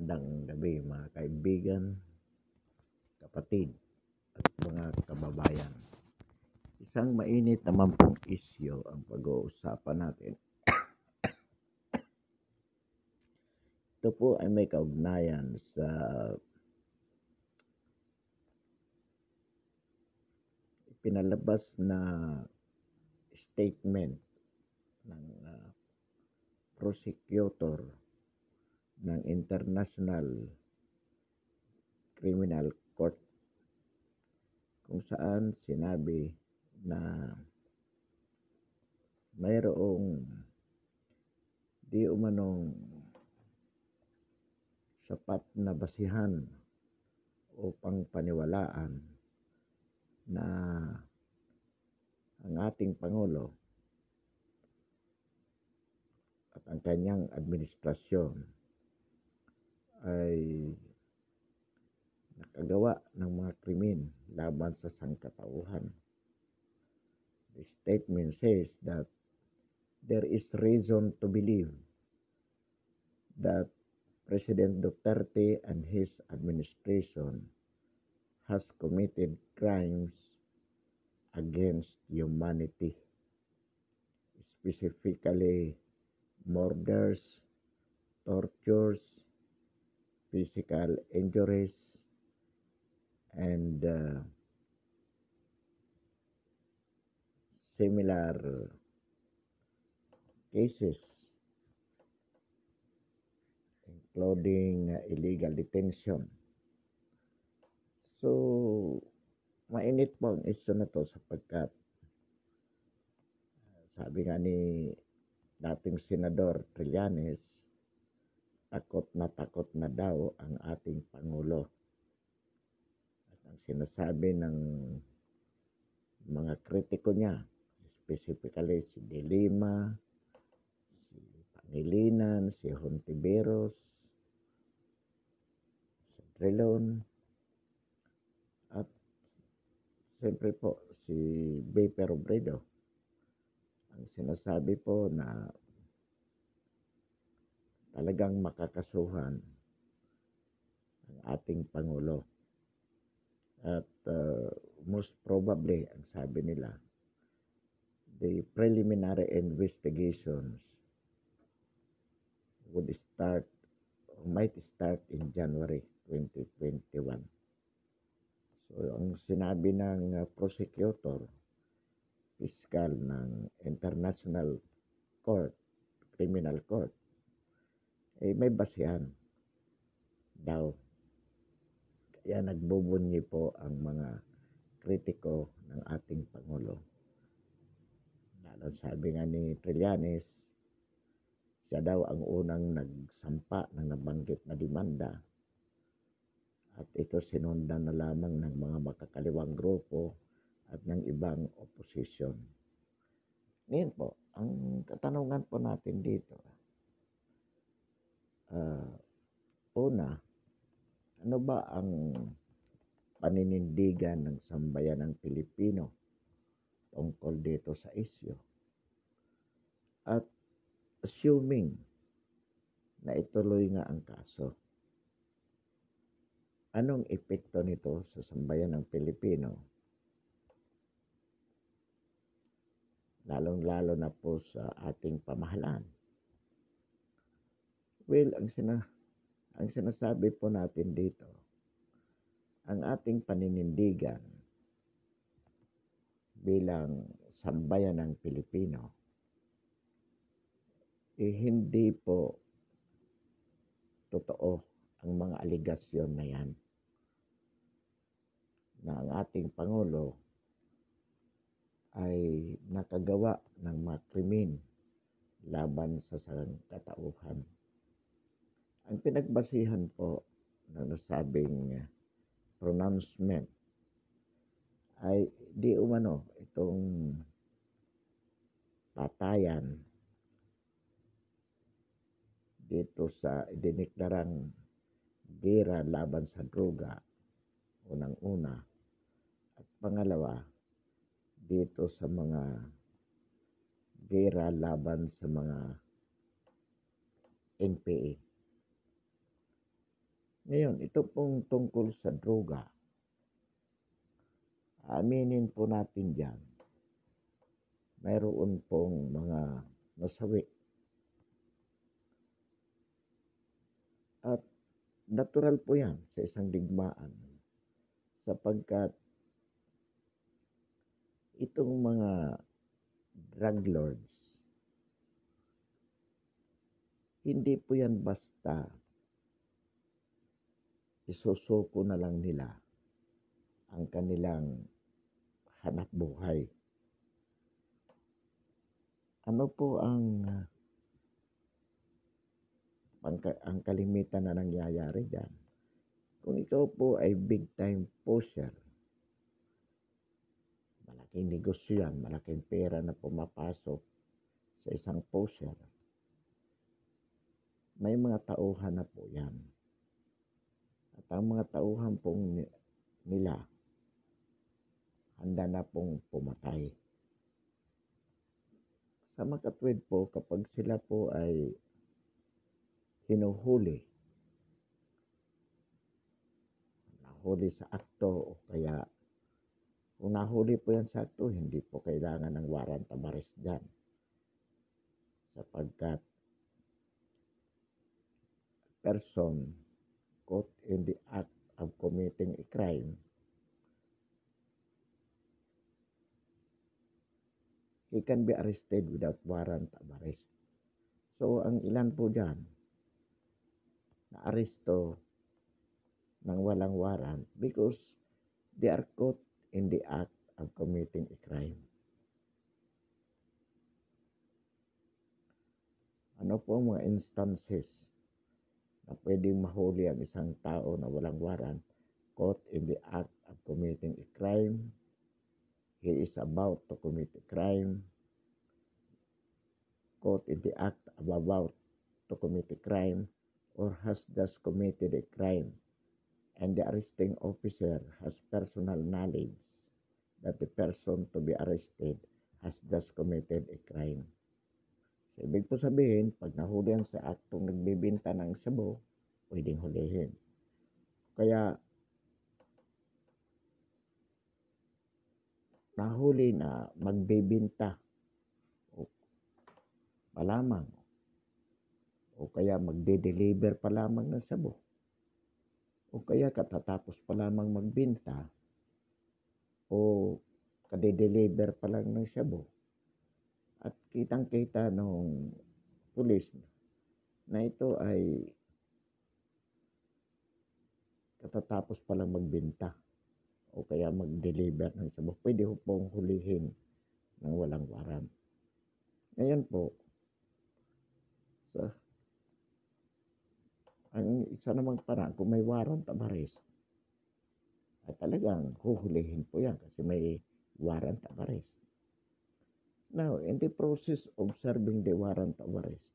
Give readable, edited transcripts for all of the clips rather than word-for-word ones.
Magandang gabi mga kaibigan, kapatid at mga kababayan. Isang mainit naman pong isyu ang pag-uusapan natin. Ito po ay may kaugnayan sa pinalabas na statement ng prosecutor ng International Criminal Court kung saan sinabi na mayroong di umanong sapat na basihan upang paniwalaan na ang ating Pangulo at ang kanyang administrasyon ay nakagawa ng mga krimen laban sa sangkatauhan. The statement says that there is reason to believe that President Duterte and his administration has committed crimes against humanity, specifically murders, tortures, physical injuries, and similar cases, including illegal detention. So, mainit po ang issue na to sapagkat sabi nga ni dating Senador Trillanes, takot na daw ang ating Pangulo. At ang sinasabi ng mga kritiko niya, specifically si De Lima, si Pangilinan, si Hontiveros, si Trilon, at siyempre po si Bape Robredo. Ang sinasabi po na talagang makakasuhan ang ating Pangulo. At most probably, ang sabi nila, the preliminary investigations might start in January 2021. So, ang sinabi ng prosecutor, piskal ng International Court, Criminal Court, may basihan daw. Kaya nagbubunyi po ang mga kritiko ng ating Pangulo. Lalo sabi nga ni Trillanes, siya daw ang unang nagsampa ng nabanggit na demanda at ito sinundan na lamang ng mga makakaliwang grupo at ng ibang opposition. Ngayon po, ang katanungan po natin dito, una, ano ba ang paninindigan ng sambayanang Pilipino tungkol dito sa isyu? At assuming na ituloy nga ang kaso, anong epekto nito sa sambayanang Pilipino? Lalong-lalo na po sa ating pamahalaan. Well, ang sinasabi po natin dito, ang ating paninindigan bilang sambayanang Pilipino, hindi po totoo ang mga aligasyon na yan na ang ating Pangulo ay nakagawa ng mga krimen laban sa sangkatauhan. Ang pinagbasihan po ng nasabing pronouncement ay di umano itong patayan dito sa idineklarang gera laban sa droga, unang-una, at pangalawa, dito sa mga gera laban sa mga NPA. Ngayon, ito pong tungkol sa droga, aminin po natin dyan, mayroon pong mga nasawi. At natural po yan sa isang digmaan sapagkat itong mga drug lords, hindi po yan basta isusuko na lang nila ang kanilang hanap buhay. Ano po ang kalimitan na nangyayari dyan? Kung ikaw po ay big time pusher, malaking negosyo yan, malaking pera na pumapasok sa isang pusher, may mga tauhan na po yan. At ang mga tauhan pong nila, handa na pong pumatay. Sa makatwid po, kapag sila po ay hinuhuli, nahuli sa akto o kaya kung nahuli po yan sa akto, hindi po kailangan ng warrant of arrest dyan. Sapagkat person caught in the act of committing a crime, he can be arrested without warrant of arrest. So, ang ilan po dyan, na-aresto ng walang warrant because they are caught in the act of committing a crime. Ano po mga instances na pwedeng mahuli ang isang tao na walang warrant, caught in the act of committing a crime, he is about to commit a crime, caught in the act of about to commit a crime, or has just committed a crime, and the arresting officer has personal knowledge that the person to be arrested has just committed a crime. So, ibig po sabihin, pag nahuli yan sa aktong nagbibinta ng shabu, pwedeng hulihin. Kaya, nahuli na magbibinta o pa lamang o kaya magde-deliver pa lamang ng shabu o kaya katatapos pa lamang magbinta o kade-deliver pa lang ng shabu at kitang-kita nung pulis na ito ay katatapos pa lang magbinta o kaya mag-deliver ng shabu, pwede pong hulihin ng walang warrant. Ngayon po, ang isa namang paraan, kung may warrant of arrest, ay talagang huhulihin po yan kasi may warrant of arrest. Now, in the process of serving the warrant of arrest,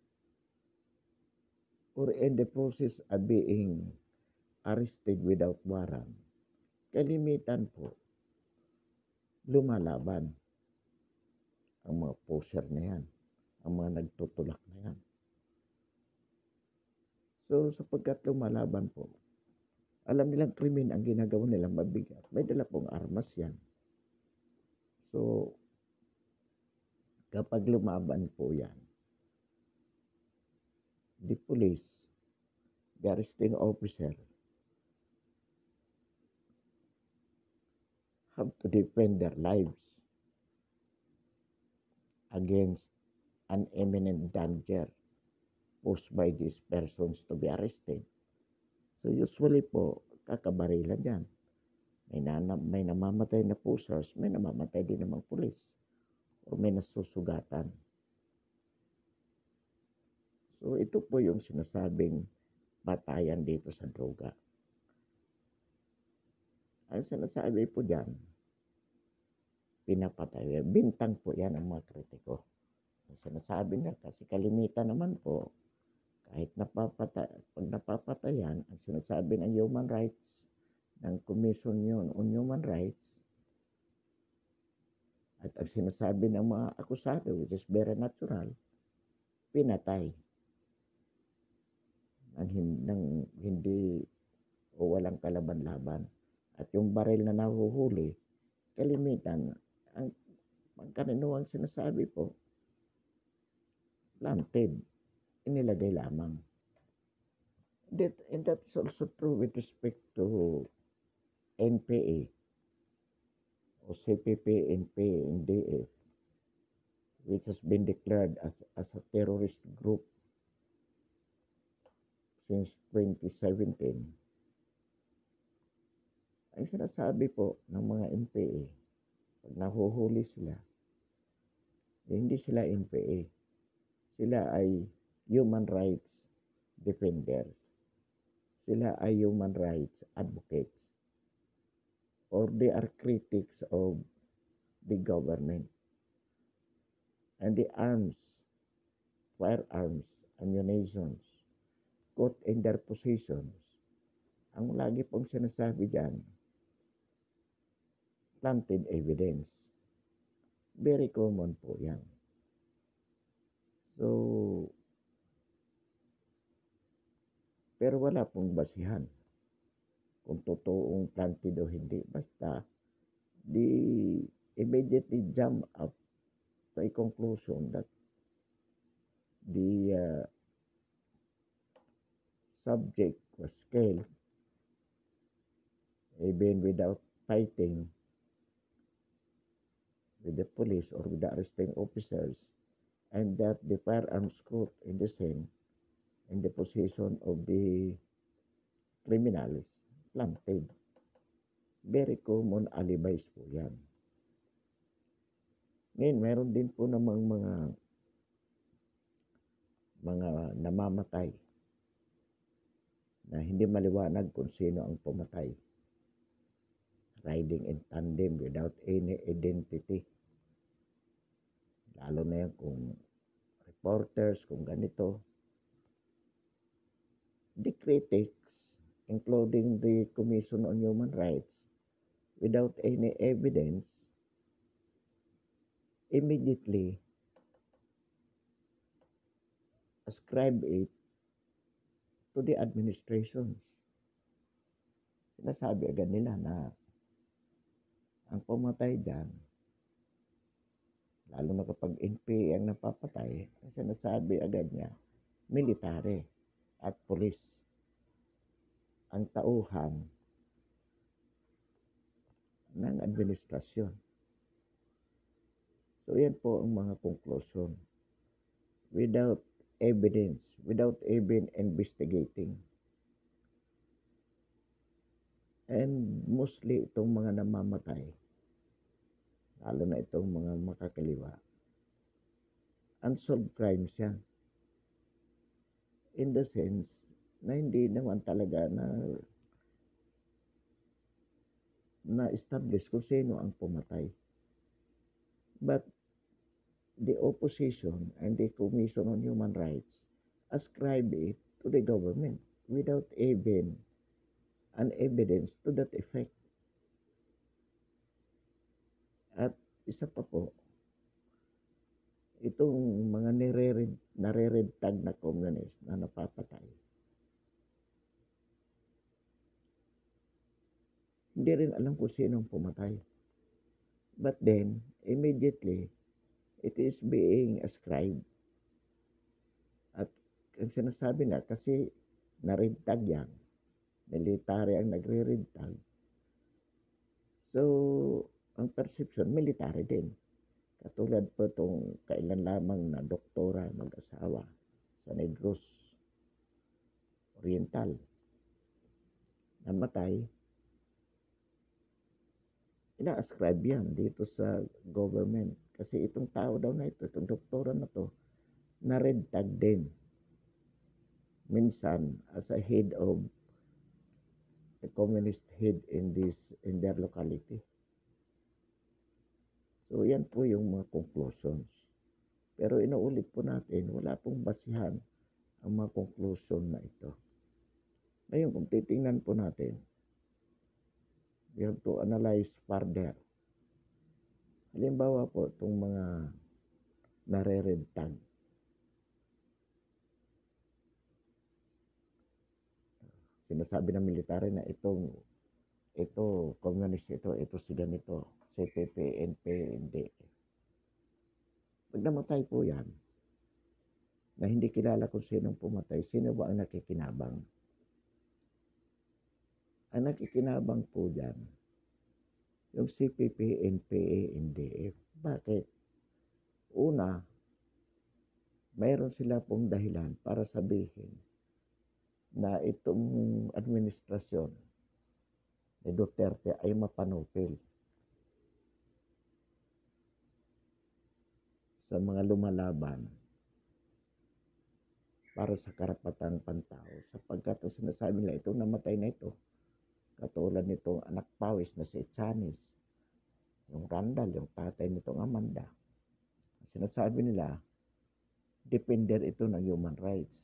or in the process of being arrested without warrant, kalimitan po, lumalaban ang mga pusher na yan, ang mga nagtutulak na yan. So, sapagkat lumalaban po, alam nilang krimen ang ginagawa nilang mabigat. May dala pong armas yan. So, kapag lumaban po yan, the police, the arresting officer, have to defend their lives against an imminent danger posed by these persons to be arrested. So usually po, kakabarilan yan. May namamatay na pushers, may namamatay din namang pulis. O may nasusugatan. So ito po yung sinasabing batayan dito sa droga. Ang sinasabi po dyan, pinapatay. Bintang po yan ang mga kritiko. Ang sinasabi na kasi kalimitan naman po, kahit pag napapatayan, ang sinasabi ng human rights, ng Commission on Human Rights, at ang sinasabi ng mga akusado, which is very natural, pinatay. Nang hindi o walang kalaban-laban. At yung baril na nahuhuli, kalimitan, ang pangkaraniwang sinasabi po, planted, inilagay lamang. And that's also true with respect to NPA o CPP, NPA, and DF, which has been declared as a terrorist group since 2017. Ang sinasabi po ng mga NPA, pag nahuhuli sila, hindi sila NPA. Sila ay human rights defenders. Sila ay human rights advocates. Or they are critics of the government. And the arms, firearms, ammunitions, caught in their possessions. Ang lagi pong sinasabi dyan, planted evidence. Very common po yan. So, pero wala pong basihan kung totoong planted o hindi. Basta, they immediately jump up to a conclusion that the subject was killed even without fighting with the police or with the arresting officers, and that the firearms caught in the scene in the possession of the criminals planted. Very common alibis po yan. Ngayon, meron din po namang mga namamatay na hindi maliwanag kung sino ang pumatay. Riding in tandem without any identity. Lalo na yan kung reporters, kung ganito. The critics, including the Commission on Human Rights, without any evidence, immediately ascribe it to the administration. Sinasabi agad nila na ang pumatay dyan, lalo na kapag NPA ang napapatay, sinasabi agad niya, military at police ang tauhan ng administrasyon. So yan po ang mga conclusion. Without evidence, without even investigating. And mostly itong mga namamatay, lalo na itong mga makakaliwa, unsolved crimes yan. In the sense na hindi naman talaga na-establish kung sino ang pumatay. But the opposition and the Commission on Human Rights ascribe it to the government without even an evidence to that effect. At isa pa po, itong mga nare-red-tag na communist na napapatay, hindi rin alam kung sino ang pumatay. But then, immediately, it is being ascribed. At ang sinasabi na, kasi na-red tag yan, military ang nagre-red tag. So, ang perception, military din. Katulad po itong kailan lamang na doktora mag-asawa sa Negros Oriental. Namatay, ina-ascribe yan dito sa government. Kasi itong tao daw na ito, itong doktora na to, na-red tag din. Minsan, as a head of the communist head in their locality. So, yan po yung mga conclusions. Pero inuulit po natin, wala pong basihan ang mga conclusion na ito. Ngayon, kung titingnan po natin, we have to analyze further. Halimbawa po, itong mga nare-red tag. sinasabi ng military na ito communist, ito si ganito, CPP, NP, hindi. Pag namatay po yan, na hindi kilala kung sinong pumatay, sino ba ang nakikinabang? Ang nakikinabang po dyan, yung CPP, NPA, NDF. Bakit? Una, mayroon sila pong dahilan para sabihin na itong administrasyon ni Duterte ay mapanupil sa mga lumalaban para sa karapatang pantao, sapagkat ang sinasabi nila itong namatay na ito, katulad nitong anak pawis na si Chanis, yung Randall, yung tatay nitong Amanda, sinasabi nila, defender ito ng human rights,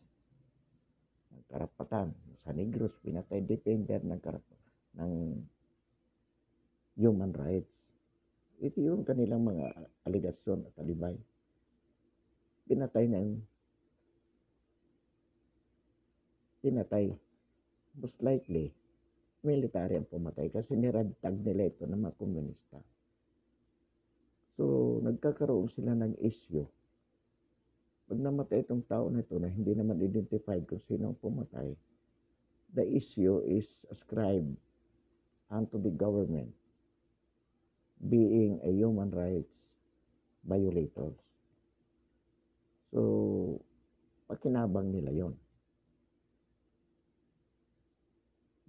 ng karapatan. Sa Negros, pinatay defender ng ng human rights. Ito yung kanilang mga aligasyon at alibay. Pinatay. Most likely, military ang pumatay kasi niragtag nila ito ng mga komunista. So, nagkakaroon sila ng issue. Pag namatay itong tao na ito na hindi naman identified kung sino ang pumatay, the issue is ascribed unto the government being a human rights violators. So, pakinabang nila yon.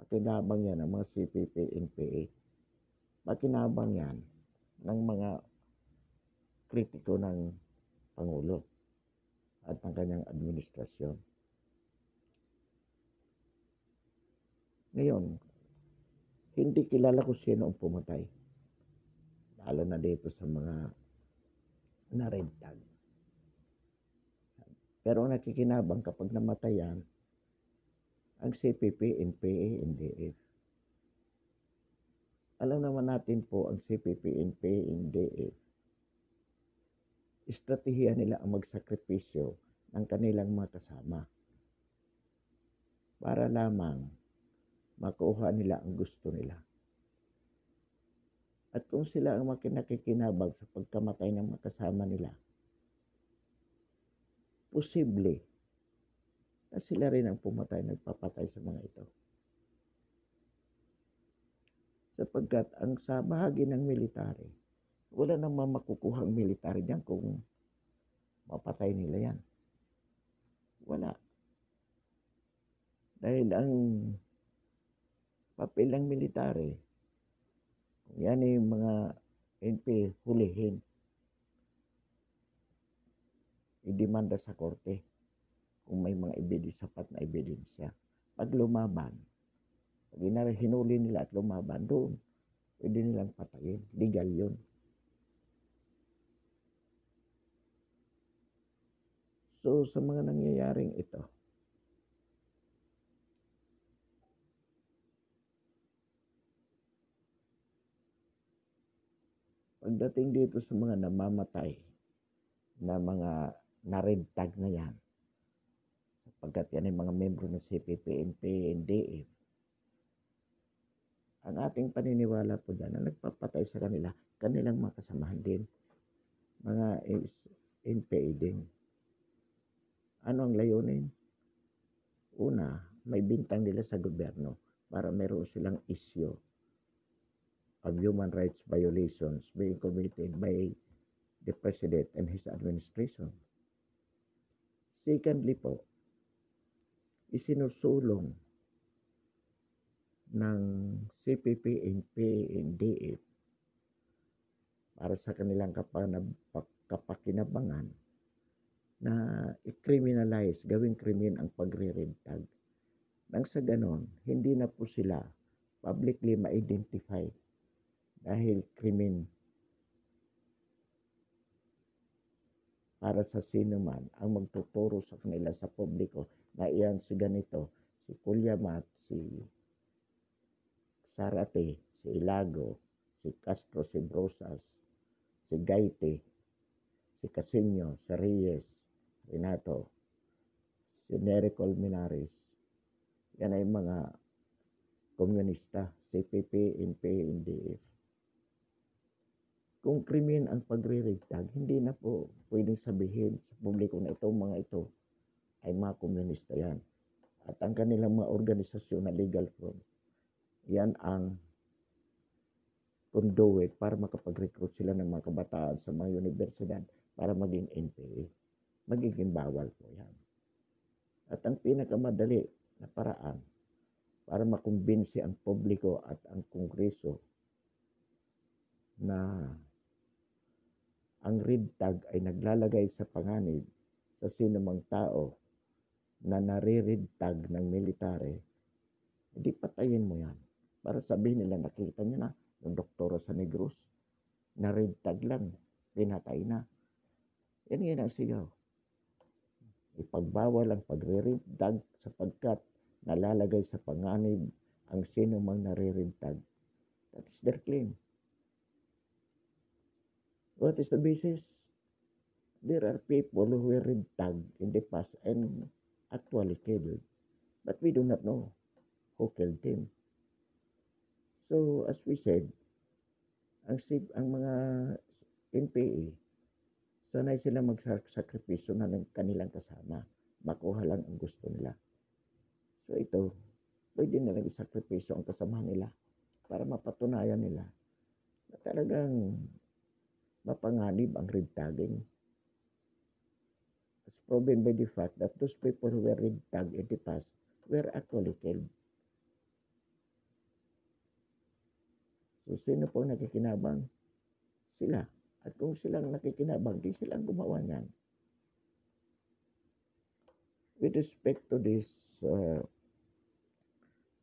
Pakinabang yan ng mga CPP, NPA. Pakinabang yan ng mga kritiko ng Pangulo at ng kanyang administrasyon. Ngayon, hindi kilala kung sino ang pumatay. Lalo na dito sa mga narentag. Pero ang nakikinabang kapag namatay yan, ang CPP, NPA, NDF. Alam naman natin po ang CPP, NPA, NDF. Estratehiya nila ang magsakripisyo ng kanilang mga kasama para lamang makuha nila ang gusto nila. At kung sila ang nakikinabang sa pagkamatay ng mga kasama nila, posible na sila rin ang pumatay, nagpapatay sa mga ito. Sapagkat ang sa bahagi ng military, wala namang makukuha ang military diyan kung mapatay nila yan. Wala. Dahil ang papel ng military, kung yan ay mga NP, hulihin, idemanda sa korte kung may mga sapat na ebidensya. Pag lumaban, pag hinuli nila at lumaban, doon, pwede nilang patayin. Legal yun. So, sa mga nangyayaring ito, pagdating dito sa mga namamatay na mga na-red tag na yan, sapagkat yan ay mga membro ng CPP, NPA, NDF, ang ating paniniwala po dyan na nagpapatay sa kanila, kanilang mga kasamahan din, mga NPA din. Ano ang layunin? Una, may bintang nila sa gobyerno para meron silang issue of human rights violations being committed by the President and his administration. Secondly po, isinusulong ng CPP, NPA, NDF para sa kanilang kapakinabangan na i-criminalize, gawing krimen ang pagre-red-tag. Nang sa ganon, hindi na po sila publicly ma-identify dahil krimen para sa sino man ang magtuturo sa kanila sa publiko na iyan si ganito, si Kulyamat, si Sarate, si Ilago, si Castro, si Brosas, si Gaite, si Casino, si Reyes, Renato, si Nery Colmenares. Yan ay mga komunista, CPP, NPA, NDF. Kung krimen ang pagre-red-tag, hindi na po pwedeng sabihin sa publiko na itong mga ito ay mga komunista yan. At ang kanilang mga organisasyon na legal form, yan ang conduit para makapag-recruit sila ng mga kabataan sa mga universidad para maging NPA. Magiging bawal po yan. At ang pinakamadali na paraan para makumbinsi ang publiko at ang kongreso na ang red tag ay naglalagay sa panganib sa sinumang tao na nare-red tag ng military, hindi patayin mo yan. Para sabihin nila, nakita niyo na, yung doktora sa Negros, na red tag lang, pinatay na. Yan ang sigaw. Ipagbawal ang pagre-red tag sapagkat nalalagay sa panganib ang sino mang nare-red tag. That is their claim. What is the basis? There are people who were red tagged in the past and actually killed. But we do not know who killed them. So, as we said, ang mga NPA, sanay sila magsakripisyo na ng kanilang kasama. Makuha lang ang gusto nila. So, ito, pwede nilang isakripisyo ang kasama nila para mapatunayan nila na talagang mapanganib ang red tagging. As proven by the fact that those people who were red tagged in the past were actually killed. So, sino po nakikinabang? Sila. At kung silang nakikinabang, di silang gumawa niyan. With respect to this,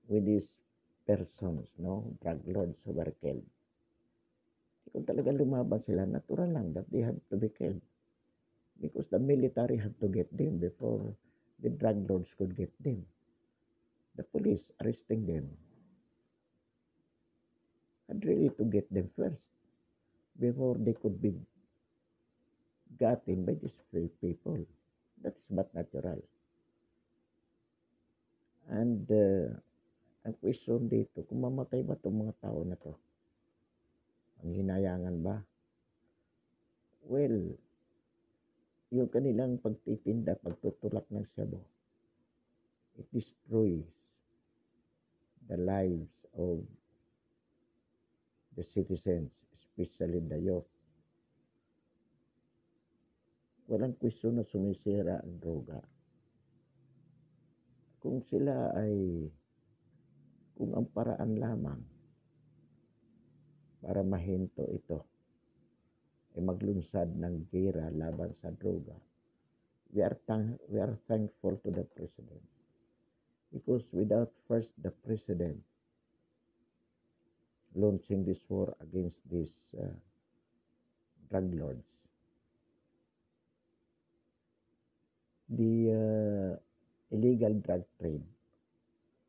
with these persons, no, drug lords who were killed, kung talagang lumaban sila, natural lang that they have to be killed. Because the military have to get them before the drug lords could get them. The police arresting them had really to get them first before they could be gotten by these people. That's but natural. And ang question dito, kung mamatay ba itong mga tao na to? Ang hinayangan ba? Well, yung kanilang pagtitinda, pagtutulak ng shabu, it destroys the lives of the citizens, especially the youth. Walang question na sumisira ang droga. Kung ang paraan lamang para mahinto ito ay maglunsad ng gera laban sa droga, we are thankful to the President. Because without first the President launching this war against these drug lords, the illegal drug trade,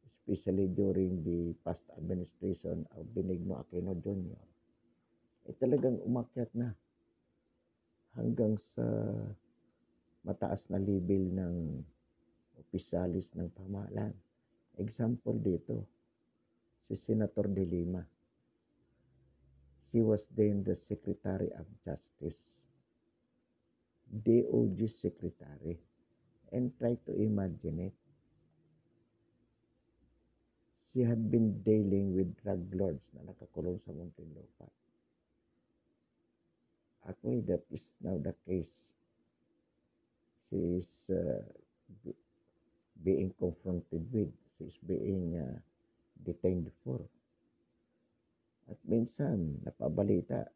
especially during the past administration of Benigno Aquino Jr., ay talagang umakyat na hanggang sa mataas na level ng opisyalis ng pamahalaan. Example dito, si Senator De Lima. He was then the Secretary of Justice, DOJ Secretary, and try to imagine it. She had been dealing with drug lords na nakakulong sa Muntinlupa. Actually, that is now the case. She is being confronted with. She is being detained for. At minsan, napabalita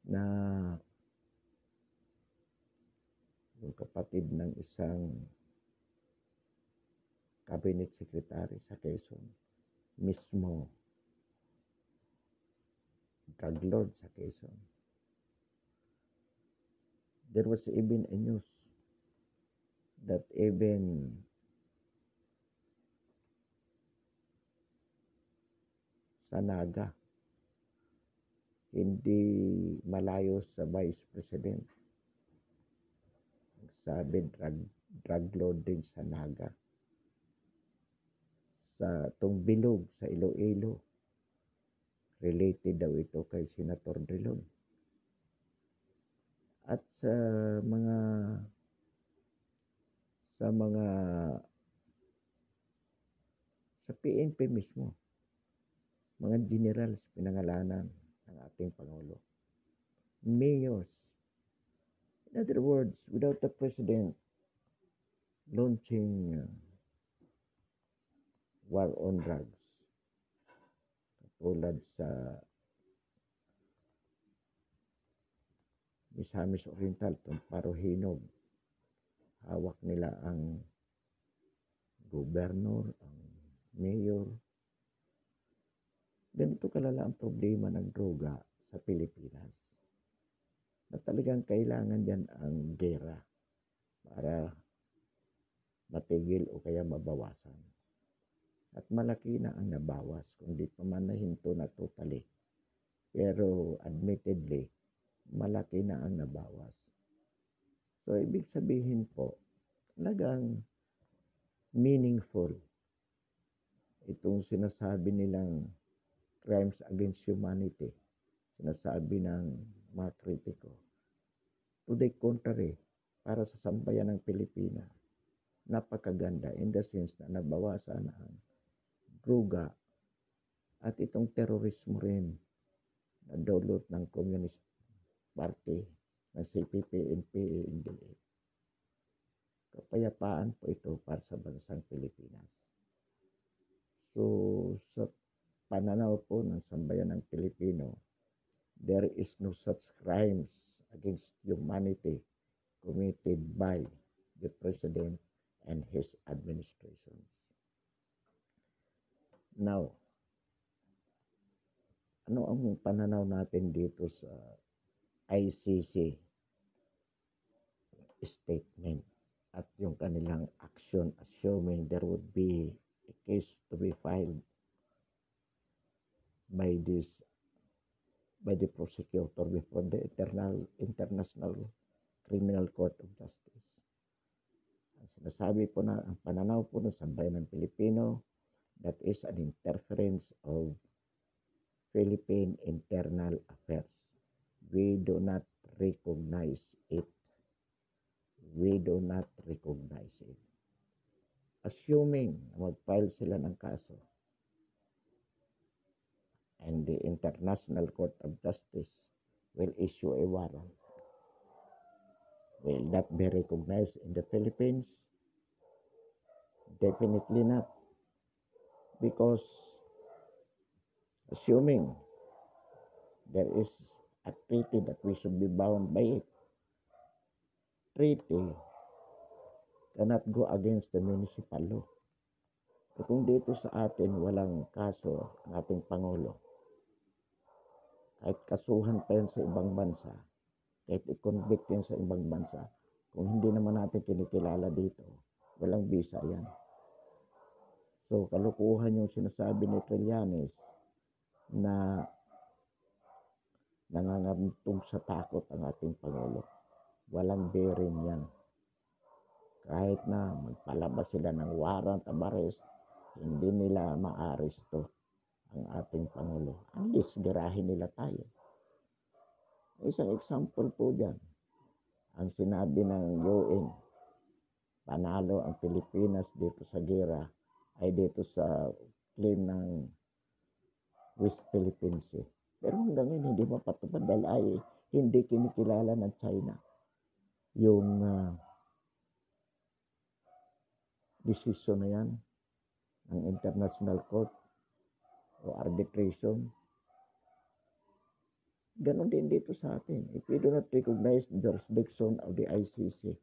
na yung kapatid ng isang cabinet secretary sa Quezon, mismo drug lord sa Quezon. There was even a news that even sa Naga, hindi malayo sa Vice President. Sabi, drug lord din sa Naga. sa tong bilog sa Iloilo. Related daw ito kay Senator Drilon. At mga sa mga sa PNP mismo, mga generals pinangalanan ng ating Pangulo. Mayors. In other words, without the President launching war on drugs, tulad sa Misamis Oriental, itong Parohinog, hawak nila ang gobernur, ang mayor. Ganito kalala ang problema ng droga sa Pilipinas, na talagang kailangan dyan ang gera para matigil o kaya mabawasan. At malaki na ang nabawas, kung di pa man nahinto na totally. Pero admittedly, malaki na ang nabawas. So, ibig sabihin po, talagang meaningful itong sinasabi nilang crimes against humanity, sinasabi ng mga kritiko. To the contrary, para sa sambayan ng Pilipinas, napakaganda in the sense na nabawasan ang droga at itong terorismo rin na dulot ng Communist Party ng CPP, NPA, NDA. Kapayapaan po ito para sa bansang Pilipinas. So, sa pananaw po ng sambayan ng Pilipino, there is no such crimes against humanity committed by the President and his administration. Now, ano ang pananaw natin dito sa ICC statement at yung kanilang action, assuming there would be a case to be filed by the prosecutor before the International Criminal Court of Justice. Ang sinasabi po na, ang pananaw po ng sambayan ng Pilipino, that is an interference of Philippine internal affairs. We do not recognize it. We do not recognize it. Assuming na mag-file sila ng kaso and the International Court of Justice will issue a warrant, will that be recognized in the Philippines? Definitely not. Because assuming there is a treaty that we should be bound by it, treaty cannot go against the municipal law. E kung dito sa atin walang kaso ang ating Pangulo, kahit kasuhan pa yan sa ibang bansa, kahit i-convict yan sa ibang bansa, kung hindi naman natin kinikilala dito, walang visa yan. So, kalukuhan yung sinasabi ni Trillanes na nangangantog sa takot ang ating Pangulo. Walang bearing yan. Kahit na magpalabas sila ng warrant of arrest, hindi nila maaresto ang ating Pangulo. Unless girahin nila tayo. Isang example po dyan, ang sinabi ng UN, panalo ang Pilipinas dito sa gera, ay dito sa claim ng West Philippine Sea. Pero hanggang ngayon hindi mapatupad dahil ay hindi kinikilala ng China yung decision na yan ng International Court o arbitration. Ganon din dito sa atin. If we do not recognize the jurisdiction of the ICC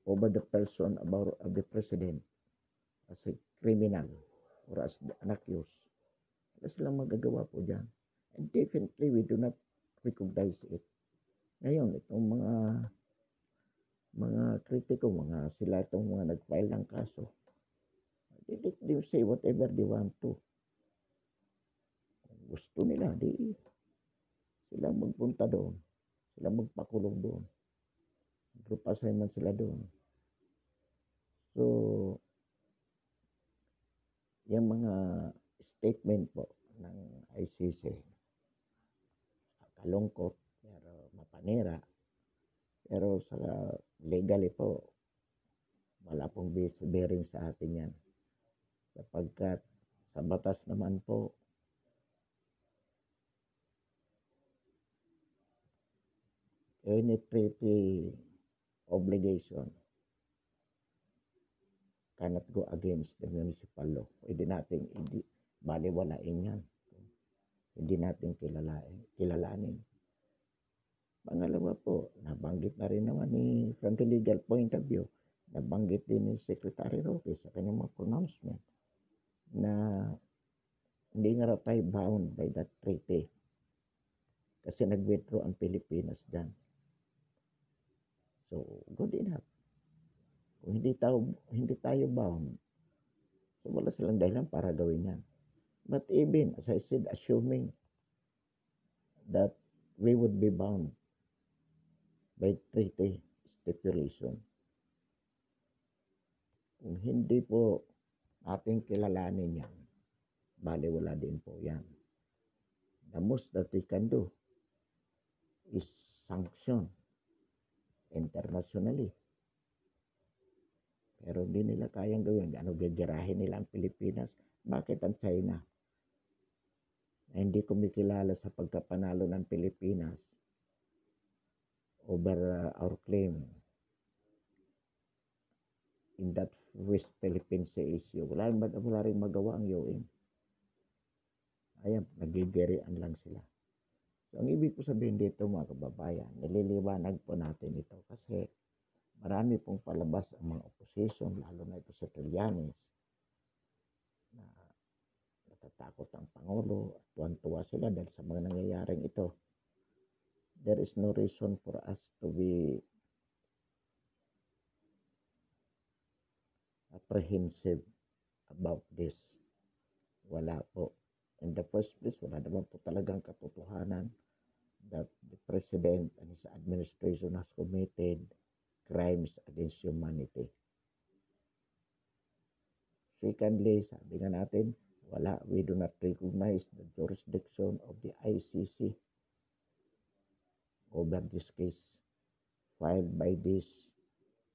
over the person of the President as a criminal or as an accused, wala silang magagawa po dyan. And definitely we do not recognize it. Ngayon, itong mga kritiko, sila itong mga nag-file ng kaso, they say whatever they want to. Kung gusto nila, di sila magpunta doon. Sila magpakulong doon. Group assignment sila doon. So, yung mga statement po ng ICC, kalungkot, pero mapanira, pero sa legally po, wala pong bearing sa atin yan. Sapagkat sa batas naman po, any treaty obligation cannot go against the municipal law. Pwede natin baliwalain yan. Hindi natin kilalanin. Pangalawa po, nabanggit na rin naman from the legal point of view, nabanggit din ni Secretary Roque sa kanyang mga pronouncement na hindi nga raw tayo bound by that treaty kasi nag-withdraw ang Pilipinas dyan. So, good enough. Kung hindi tayo bound, so wala silang dahilan para gawin yan. But even, as I said, assuming that we would be bound by treaty stipulation, kung hindi po ating kilalanin yan, baliwala din po yan. The most that we can do is sanction internationally. Pero hindi nila kayang gawin. Gagirahin nila ang Pilipinas. Bakit ang China na hindi kumikilala sa pagkapanalo ng Pilipinas over our claim in that West Philippine Sea issue? Wala rin magawa ang UN. Ayan, nagigirian lang sila. So, ang ibig ko sabihin dito mga kababayan, nililiwanag po natin ito kasi marami pong palabas ang mga opposition, lalo na ito sa Trillanes, na natatakot ang Pangulo at tuwan-tuwa sila dahil sa mga nangyayaring ito. There is no reason for us to be apprehensive about this. Wala po. In the first place, wala naman po talagang katotohanan that the President and his administration has committed crimes against humanity. Secondly, sabi nga natin, we do not recognize the jurisdiction of the ICC over this case filed by this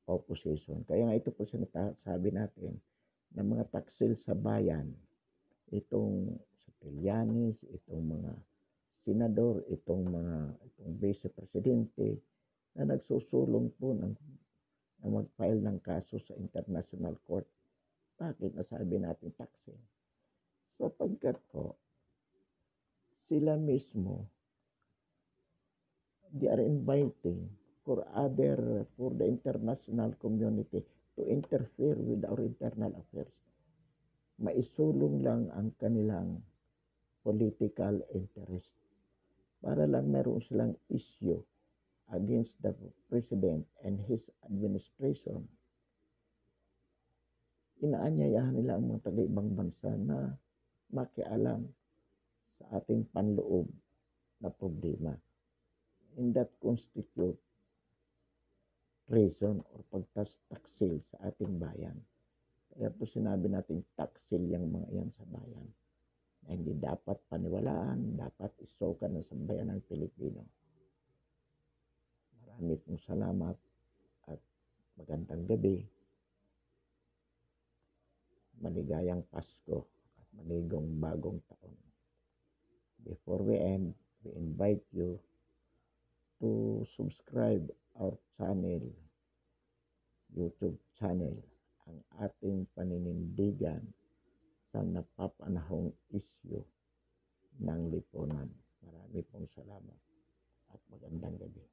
opposition. Kaya nga ito po sinasabi natin na mga taksil sa bayan, itong sa Trillanes, itong mga senador, itong vice presidente na nagsusulong po na mag-file ng kaso sa International Court. Bakit nasabi natin taksil? Sapagkat po, sila mismo, they are inviting for the international community to interfere with our internal affairs. Maisulong lang ang kanilang political interest para lang meron silang issue against the President and his administration. Inaanyayahan nila ang mga taga-ibang bansa na makialam sa ating panloob na problema. And that constitute treason or pagtastaksil sa ating bayan. Kaya po sinabi natin taksil yung mga yan sa bayan. Na hindi dapat paniwalaan, dapat isokan ng sambayan ng Pilipino. Marami pong salamat at magandang gabi. Maligayang Pasko at maligong bagong taon. Before we end, we invite you to subscribe our channel, YouTube channel, ang ating paninindigan sa napapanahong issue ng lipunan. Marami pong salamat at magandang gabi.